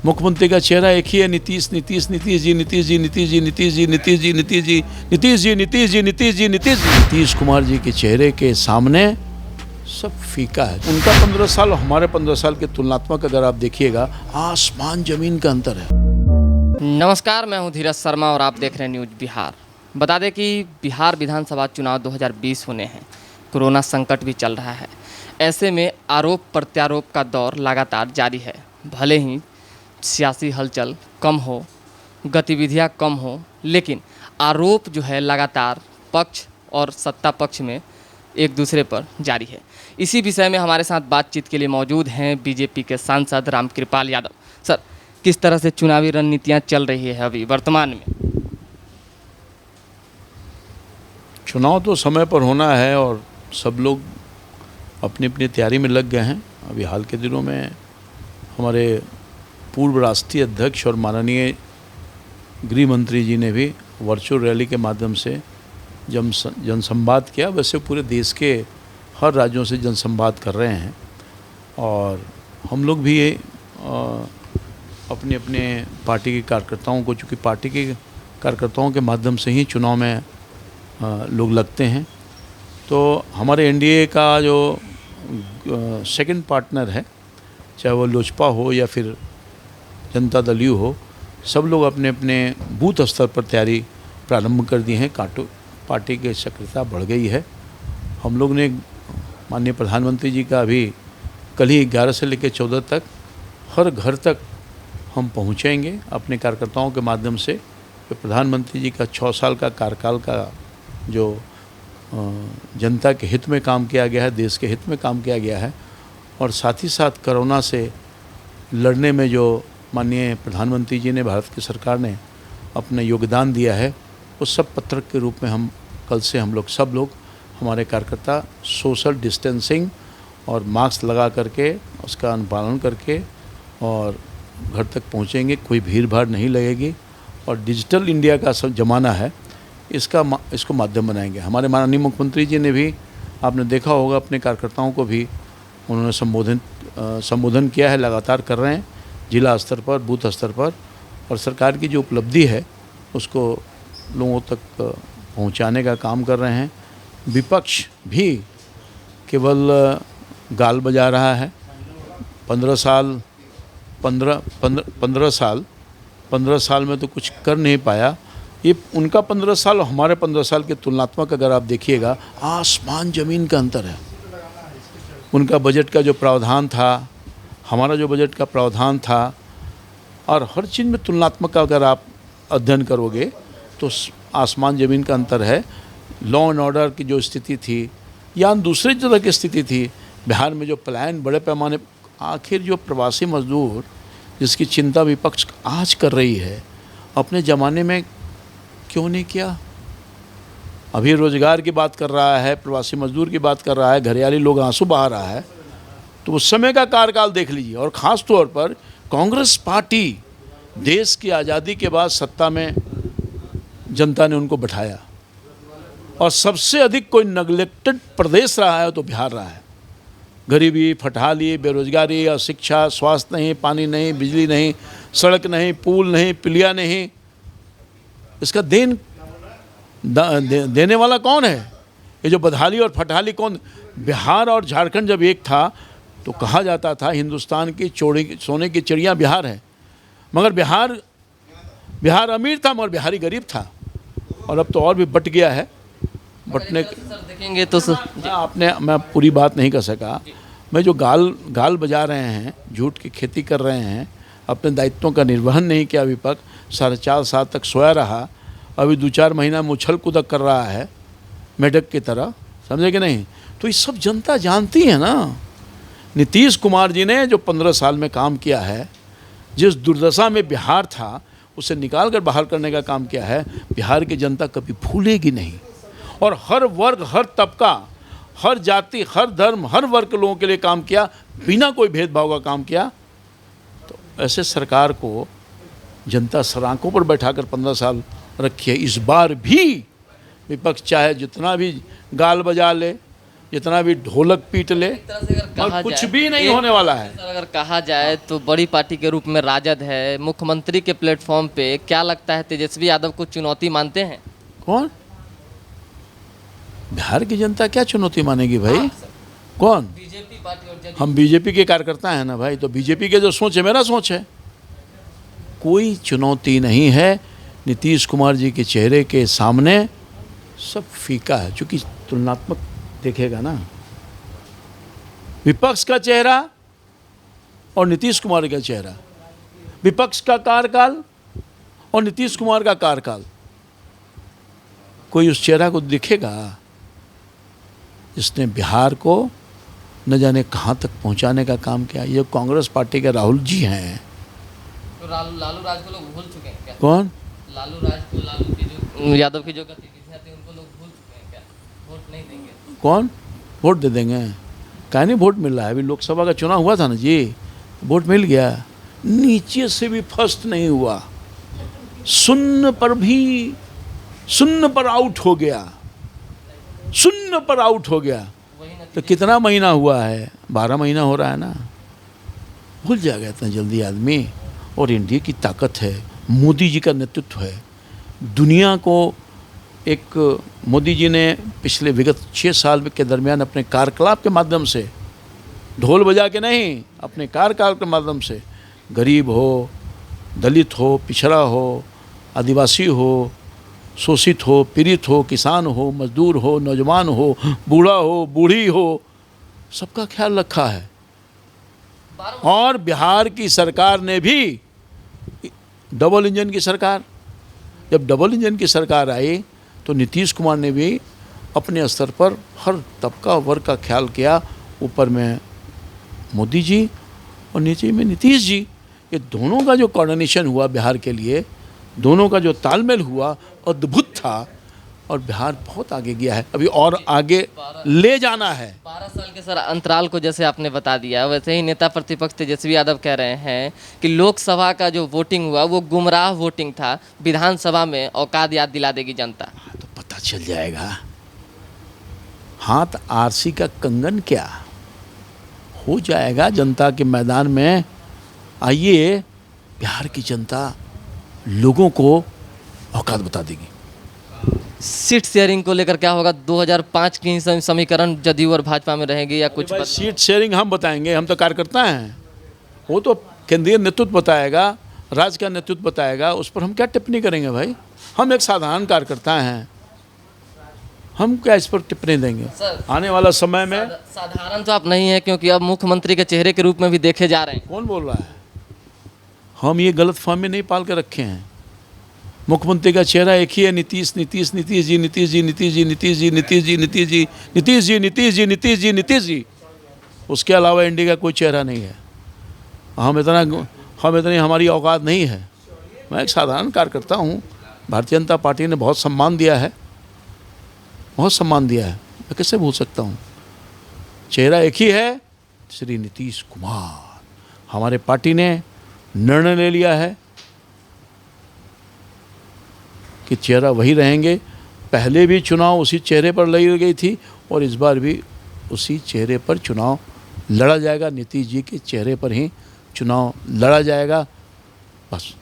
मुख्यमंत्री का चेहरा एक ही है, नीतीश नीतीश नीतीश जी नीतीश जी नीतीश जी नीतीश जी नीतीश जी नीतीश जी नीतीश जी नीतीश जी नीतीश जी नीतीश जी। नीतीश कुमार जी के चेहरे के सामने सब फीका है। उनका 15 साल और हमारे 15 साल के तुलनात्मक अगर आप देखिएगा, आसमान जमीन का अंतर है। नमस्कार, मैं हूं धीरज शर्मा और आप देख रहे हैं न्यूज़ बिहार। बता दें कि बिहार विधानसभा चुनाव 2020 होने हैं। कोरोना संकट भी चल रहा है। ऐसे में आरोप प्रत्यारोप का दौर लगातार जारी है। भले ही सियासी हलचल कम हो, गतिविधियां कम हो, लेकिन आरोप जो है लगातार पक्ष और सत्ता पक्ष में एक दूसरे पर जारी है। इसी विषय में हमारे साथ बातचीत के लिए मौजूद हैं बीजेपी के सांसद रामकृपाल यादव। सर, किस तरह से चुनावी रणनीतियां चल रही है अभी वर्तमान में? चुनाव तो समय पर होना है और सब लोग अपनी अपनी तैयारी में लग गए हैं। अभी हाल के दिनों में हमारे पूर्व राष्ट्रीय अध्यक्ष और माननीय गृह मंत्री जी ने भी वर्चुअल रैली के माध्यम से जनसंवाद किया। वैसे पूरे देश के हर राज्यों से जनसंवाद कर रहे हैं और हम लोग भी अपने अपने पार्टी के कार्यकर्ताओं को, चूँकि पार्टी के कार्यकर्ताओं के माध्यम से ही चुनाव में लोग लगते हैं, तो हमारे एनडीए का जो सेकंड पार्टनर है, चाहे वो लोजपा हो या फिर जनता दल यू हो, सब लोग अपने अपने बूथ स्तर पर तैयारी प्रारंभ कर दी है। पार्टी की सक्रियता बढ़ गई है। हम लोग ने माननीय प्रधानमंत्री जी का अभी कल ही 11 से लेकर 14 तक हर घर तक हम पहुंचेंगे अपने कार्यकर्ताओं के माध्यम से। तो प्रधानमंत्री जी का 6 साल का कार्यकाल का जो जनता के हित में काम किया गया है, देश के हित में काम किया गया है, और साथ ही साथ कोरोना से लड़ने में जो माननीय प्रधानमंत्री जी ने, भारत की सरकार ने अपना योगदान दिया है, उस सब पत्रक के रूप में हम कल से हम लोग सब लोग हमारे कार्यकर्ता सोशल डिस्टेंसिंग और मास्क लगा करके उसका अनुपालन करके और घर तक पहुंचेंगे। कोई भीड़ भाड़ नहीं लगेगी और डिजिटल इंडिया का सब ज़माना है, इसको माध्यम बनाएंगे। हमारे माननीय मुख्यमंत्री जी ने भी, आपने देखा होगा, अपने कार्यकर्ताओं को भी उन्होंने संबोधन किया है, लगातार कर रहे हैं जिला स्तर पर, बूथ स्तर पर, और सरकार की जो उपलब्धि है उसको लोगों तक पहुंचाने का काम कर रहे हैं। विपक्ष भी केवल गाल बजा रहा है। 15 साल में तो कुछ कर नहीं पाया। ये उनका 15 साल और हमारे 15 साल के तुलनात्मक अगर आप देखिएगा, आसमान ज़मीन का अंतर है। उनका बजट का जो प्रावधान था, हमारा जो बजट का प्रावधान था, और हर चीज़ में तुलनात्मक अगर आप अध्ययन करोगे तो आसमान ज़मीन का अंतर है। लॉ एंड ऑर्डर की जो स्थिति थी या दूसरे तरह की स्थिति थी, बिहार में जो पलायन बड़े पैमाने, आखिर जो प्रवासी मजदूर जिसकी चिंता विपक्ष आज कर रही है, अपने ज़माने में क्यों नहीं किया? अभी रोज़गार की बात कर रहा है, प्रवासी मजदूर की बात कर रहा है, घरियाली लोग आंसू बहा रहा है, तो उस समय का कार्यकाल देख लीजिए। और ख़ास तौर पर कांग्रेस पार्टी, देश की आज़ादी के बाद सत्ता में जनता ने उनको बैठाया और सबसे अधिक कोई नेग्लेक्टेड प्रदेश रहा है तो बिहार रहा है। गरीबी, फटहाली, बेरोजगारी, अशिक्षा, स्वास्थ्य नहीं, पानी नहीं, बिजली नहीं, सड़क नहीं, पुल नहीं, पुलिया नहीं, इसका देने वाला कौन है? ये जो बदहाली और फटहाली कौन? बिहार और झारखंड जब एक था तो कहा जाता था हिंदुस्तान की सोने की चिड़िया बिहार है, मगर बिहार अमीर था मगर बिहारी गरीब था। और अब तो और भी बट गया है। बटने देखेंगे तो मैं पूरी बात नहीं कर सका। मैं जो गाल बजा रहे हैं, झूठ की खेती कर रहे हैं, अपने दायित्वों का निर्वहन नहीं किया विपक्ष, 4.5 साल तक सोया रहा, अभी 2-4 महीना में उछल कूदक कर रहा है मेढक की तरह, समझे कि नहीं? तो ये सब जनता जानती है ना। नीतीश कुमार जी ने जो 15 साल में काम किया है, जिस दुर्दशा में बिहार था उसे निकाल कर बाहर करने का काम किया है, बिहार की जनता कभी भूलेगी नहीं। और हर वर्ग, हर तबका, हर जाति, हर धर्म, हर वर्ग के लोगों के लिए काम किया, बिना कोई भेदभाव का काम किया। तो ऐसे सरकार को जनता सरांकों पर बैठाकर 15 साल रखी है। इस बार भी विपक्ष चाहे जितना भी गाल बजा ले जितना भी ढोलक पीट ले, एक तरह से अगर कहा और कुछ जाए- भी नहीं एक होने वाला है। तरह से अगर कहा जाए तो बड़ी पार्टी के रूप में राजद है, मुख्यमंत्री के प्लेटफॉर्म पे क्या लगता है तेजस्वी यादव को चुनौती मानते हैं? कौन? बिहार की जनता क्या चुनौती मानेगी भाई? कौन? बीजेपी पार्टी और जदयू। हम बीजेपी के कार्यकर्ता हैं ना भाई, तो बीजेपी के जो सोच है मेरा सोच है। कोई चुनौती नहीं है। नीतीश कुमार जी के चेहरे के सामने सब फीका है, क्योंकि तुलनात्मक देखेगा ना, विपक्ष का चेहरा और नीतीश कुमार का चेहरा, विपक्ष का कार्यकाल और नीतीश कुमार का कार्यकाल, कोई उस चेहरा को दिखेगा जिसने बिहार को न जाने कहाँ तक पहुँचाने का काम किया? ये कांग्रेस पार्टी के राहुल जी हैं। तो लालू राज को लोग भूल चुके हैं क्या? कौन? लालू राज को, लालू की जो यादव की जो गतिविधियां थी उनको लोग भूल चुके हैं क्या? वोट नहीं देंगे? कौन? वोट दे देंगे? काहे नहीं वोट मिल रहा है? अभी लोकसभा का चुनाव हुआ था ना जी, वोट मिल गया। नीचे से भी फर्स्ट नहीं हुआ, शून्य पर आउट हो गया, शून्य पर आउट हो गया। तो कितना महीना हुआ है? 12 महीना हो रहा है ना। भूल जाएगा इतना जल्दी आदमी। और इंडिया की ताकत है, मोदी जी का नेतृत्व है। दुनिया को एक मोदी जी ने पिछले विगत 6 साल के दरमियान अपने कार्यकलाप के माध्यम से, ढोल बजा के नहीं, अपने कार्यकाल के माध्यम से, गरीब हो, दलित हो, पिछड़ा हो, आदिवासी हो, शोषित हो, पीड़ित हो, किसान हो, मजदूर हो, नौजवान हो, बूढ़ा हो, बूढ़ी हो, सबका ख्याल रखा है। और बिहार की सरकार ने भी, डबल इंजन की सरकार, जब डबल इंजन की सरकार आई तो नीतीश कुमार ने भी अपने स्तर पर हर तबका वर्ग का ख्याल किया। ऊपर में मोदी जी और नीचे में नीतीश जी, ये दोनों का जो कोऑर्डिनेशन हुआ बिहार के लिए, दोनों का जो तालमेल हुआ, अद्भुत था। और बिहार बहुत आगे गया है, अभी और आगे ले जाना है। 12 साल के सर अंतराल को जैसे आपने बता दिया, वैसे ही नेता प्रतिपक्ष तेजस्वी यादव कह रहे हैं कि लोकसभा का जो वोटिंग हुआ वो गुमराह वोटिंग था, विधानसभा में औकात याद दिला देगी जनता। तो पता चल जाएगा। हाथ आरसी का कंगन क्या हो जाएगा जनता के मैदान में। आइए, बिहार की जनता लोगों को औकात बता देगी। सीट शेयरिंग को लेकर क्या होगा? 2005 की समीकरण जदयू और भाजपा में रहेगी या कुछ? सीट शेयरिंग हम बताएंगे, हम तो कार्यकर्ता हैं। वो तो केंद्रीय नेतृत्व बताएगा, राज्य का नेतृत्व बताएगा, उस पर हम क्या टिप्पणी करेंगे भाई? हम एक साधारण कार्यकर्ता हैं, हम क्या इस पर टिप्पणी देंगे? आने वाला समय में साधारण तो आप नहीं है, क्योंकि अब मुख्यमंत्री के चेहरे के रूप में भी देखे जा रहे हैं। कौन बोल रहा है? हम ये गलतफहमी नहीं पाल के रखे हैं। मुख्यमंत्री का चेहरा एक ही है, नीतीश, नीतीश, नीतीश जी, नीतीश जी, नीतीश जी, नीतीश जी, नीतीश जी, नीतीश जी, नीतीश जी, नीतीश जी, नीतीश जी, नीतीश जी। उसके अलावा इंडिया का कोई चेहरा नहीं है। हम इतनी हमारी औकात नहीं है। मैं एक साधारण कार्यकर्ता हूँ। भारतीय जनता पार्टी ने बहुत सम्मान दिया है, बहुत सम्मान दिया है, मैं कैसे भूल सकता हूँ? चेहरा एक ही है, श्री नीतीश कुमार। हमारे पार्टी ने निर्णय ले लिया है कि चेहरा वही रहेंगे। पहले भी चुनाव उसी चेहरे पर लड़ी गई थी और इस बार भी उसी चेहरे पर चुनाव लड़ा जाएगा। नीतीश जी के चेहरे पर ही चुनाव लड़ा जाएगा। बस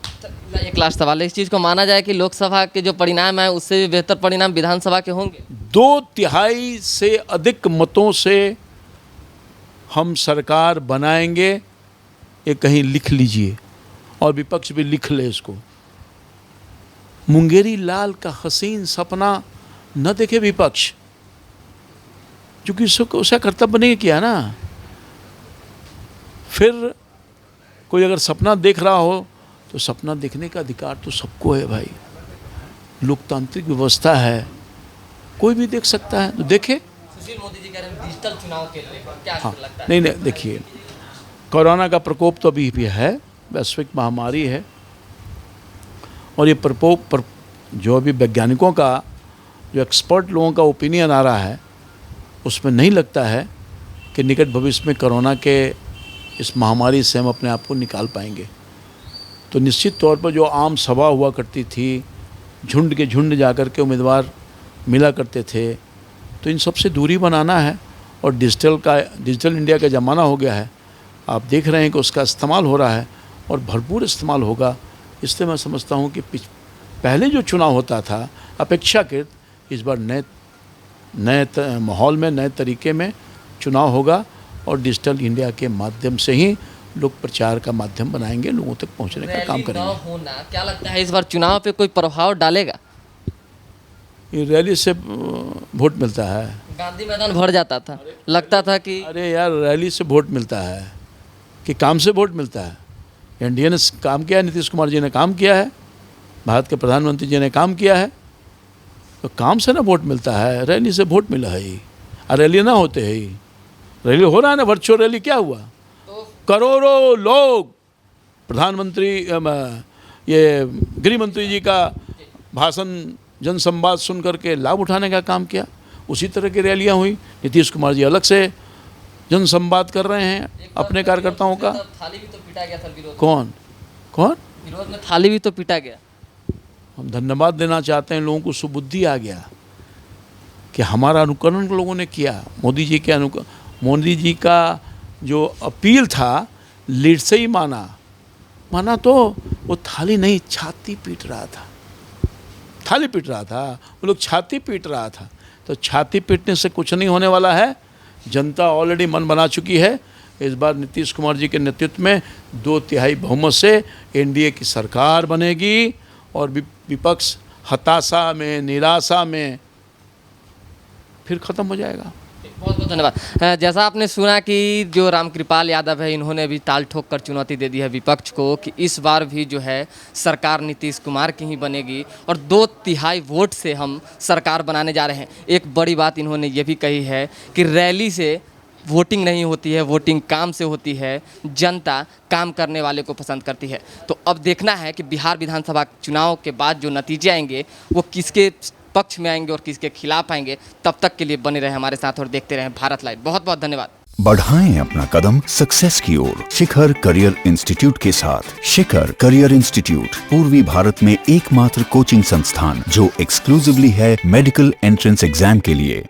एक लास्ट सवाल है, इस चीज़ को माना जाए कि लोकसभा के जो परिणाम है उससे भी बेहतर परिणाम विधानसभा के होंगे? 2/3 से अधिक मतों से हम सरकार बनाएंगे, ये कहीं लिख लीजिए और विपक्ष भी लिख ले इसको। मुंगेरी लाल का हसीन सपना न देखे विपक्ष, क्योंकि उसका कर्तव्य नहीं किया ना। फिर कोई अगर सपना देख रहा हो तो सपना देखने का अधिकार तो सबको है भाई। लोकतांत्रिक व्यवस्था है, कोई भी देख सकता है, तो देखे। सुशील मोदी जी कह रहे हैं डिजिटल चुनाव के लिए, क्या लगता है? नहीं, देखिए, कोरोना का प्रकोप तो अभी भी है, वैश्विक महामारी है। और ये प्रकोप पर जो अभी वैज्ञानिकों का, जो एक्सपर्ट लोगों का ओपिनियन आ रहा है, उसमें नहीं लगता है कि निकट भविष्य में कोरोना के इस महामारी से हम अपने आप को निकाल पाएंगे। तो निश्चित तौर पर जो आम सभा हुआ करती थी, झुंड के झुंड जाकर के उम्मीदवार मिला करते थे, तो इन सब से दूरी बनाना है और डिजिटल इंडिया का ज़माना हो गया है। आप देख रहे हैं कि उसका इस्तेमाल हो रहा है और भरपूर इस्तेमाल होगा। इससे मैं समझता हूँ कि पहले जो चुनाव होता था अपेक्षाकृत इस बार नए माहौल में, नए तरीके में चुनाव होगा और डिजिटल इंडिया के माध्यम से ही लोग प्रचार का माध्यम बनाएंगे, लोगों तक पहुंचने का काम करेंगे। होना क्या लगता है इस बार चुनाव पे कोई प्रभाव डालेगा? ये रैली से वोट मिलता है। गांधी मैदान भर जाता था, लगता था कि अरे यार, रैली से वोट मिलता है कि काम से वोट मिलता है? एनडीए ने काम किया है, नीतीश कुमार जी ने काम किया है, भारत के प्रधानमंत्री जी ने काम किया है, तो काम से ना वोट मिलता है, रैली से वोट मिला है ही। और रैली ना होते ही, रैली हो रहा है ना, वर्चुअल रैली क्या हुआ? तो करोड़ों लोग प्रधानमंत्री ये गृह मंत्री जी का भाषण, जनसंवाद सुन करके लाभ उठाने का काम किया। उसी तरह की रैलियां हुई। नीतीश कुमार जी अलग से जनसंवाद कर रहे हैं अपने कार्यकर्ताओं का। थाली भी तो पीटा गया था विरोध। कौन विरोध में थाली भी तो पीटा गया। हम धन्यवाद देना चाहते हैं, लोगों को सुबुद्धि आ गया कि हमारा अनुकरण लोगों ने किया। मोदी जी का जो अपील था लीड से ही माना तो वो थाली नहीं, छाती पीट रहा था। थाली पीट रहा था, वो लोग छाती पीट रहा था। तो छाती पीटने से कुछ नहीं होने वाला है। जनता ऑलरेडी मन बना चुकी है। इस बार नीतीश कुमार जी के नेतृत्व में 2/3 बहुमत से एनडीए की सरकार बनेगी और विपक्ष हताशा में, निराशा में फिर ख़त्म हो जाएगा। बहुत बहुत धन्यवाद। जैसा आपने सुना कि जो रामकृपाल यादव है, इन्होंने भी ताल ठोक कर चुनौती दे दी है विपक्ष को कि इस बार भी जो है सरकार नीतीश कुमार की ही बनेगी और 2/3 वोट से हम सरकार बनाने जा रहे हैं। एक बड़ी बात इन्होंने ये भी कही है कि रैली से वोटिंग नहीं होती है, वोटिंग काम से होती है। जनता काम करने वाले को पसंद करती है। तो अब देखना है कि बिहार विधानसभा चुनाव के बाद जो नतीजे आएंगे वो किसके पक्ष में आएंगे और किसके खिलाफ आएंगे। तब तक के लिए बने रहे हमारे साथ और देखते रहें भारत लाइव। बहुत बहुत धन्यवाद। बढ़ाएं अपना कदम सक्सेस की ओर शिखर करियर इंस्टीट्यूट के साथ। शिखर करियर इंस्टीट्यूट पूर्वी भारत में एकमात्र कोचिंग संस्थान जो एक्सक्लूसिवली है मेडिकल एंट्रेंस एग्जाम के लिए।